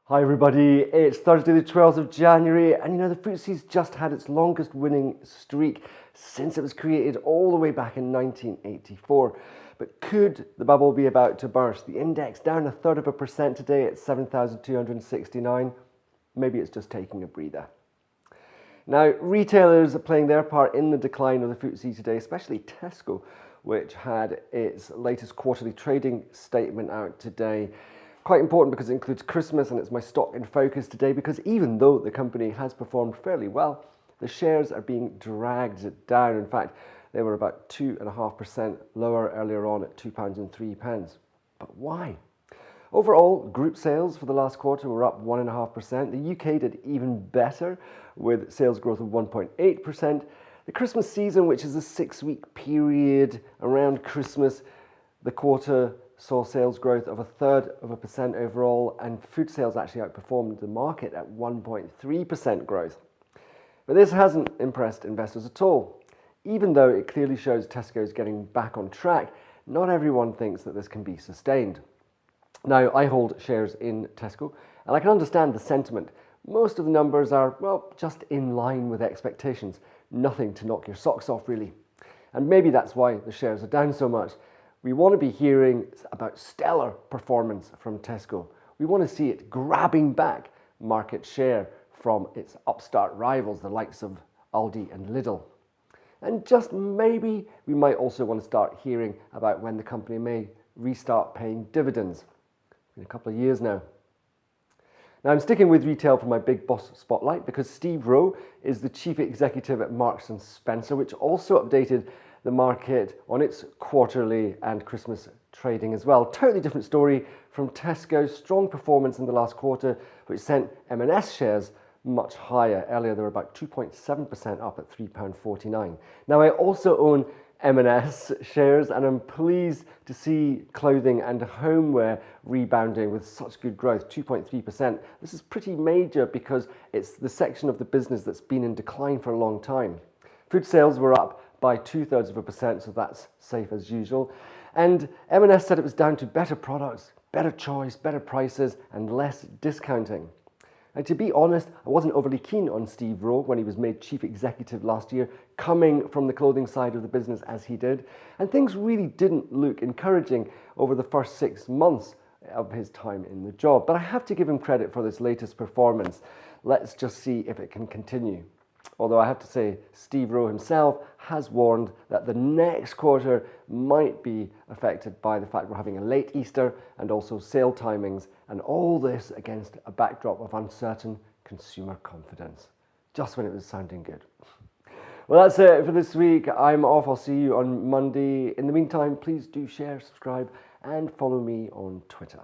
Hi everybody, it's Thursday the 12th of January and the FTSE's just had its longest winning streak since it was created all the way back in 1984. But could the bubble be about to burst? The index down 1/3% today at 7,269. Maybe it's just taking a breather. Now, retailers are playing their part in the decline of the FTSE today, especially Tesco, which had its latest quarterly trading statement out today. Quite important because it includes Christmas, and it's my stock in focus today because even though the company has performed fairly well, the shares are being dragged down. In fact, they were about 2.5% lower earlier on at £2.03. But why? Overall, group sales for the last quarter were up 1.5%. The UK did even better with sales growth of 1.8%. The Christmas season, which is a 6-week period around Christmas, the quarter saw sales growth of 1/3% overall, and food sales actually outperformed the market at 1.3% growth. But this hasn't impressed investors at all. Even though it clearly shows Tesco is getting back on track, not everyone thinks that this can be sustained. Now, I hold shares in Tesco, and I can understand the sentiment. Most of the numbers are, well, just in line with expectations. Nothing to knock your socks off, really. And maybe that's why the shares are down so much. We want to be hearing about stellar performance from Tesco. We want to see it grabbing back market share from its upstart rivals, the likes of Aldi and Lidl. And just maybe we might also want to start hearing about when the company may restart paying dividends. In a couple of years now. Now, I'm sticking with retail for my big boss spotlight because Steve Rowe is the chief executive at MarksSpencer, which also updated the market on its quarterly and Christmas trading as well. Totally different story from Tesco's strong performance in the last quarter, which sent M&S shares much higher. Earlier, they were about 2.7% up at £3.49. Now, I also own M&S shares, and I'm pleased to see clothing and homeware rebounding with such good growth, 2.3%. This is pretty major because it's the section of the business that's been in decline for a long time. Food sales were up by 2/3%, so that's safe as usual. And M&S said it was down to better products, better choice, better prices, and less discounting. And to be honest, I wasn't overly keen on Steve Rowe when he was made chief executive last year, coming from the clothing side of the business as he did. And things really didn't look encouraging over the first 6 months of his time in the job. But I have to give him credit for this latest performance. Let's just see if it can continue. Although I have to say, Steve Rowe himself has warned that the next quarter might be affected by the fact we're having a late Easter and also sale timings, and all this against a backdrop of uncertain consumer confidence, just when it was sounding good. Well, that's it for this week. I'm off. I'll see you on Monday. In the meantime, please do share, subscribe, and follow me on Twitter.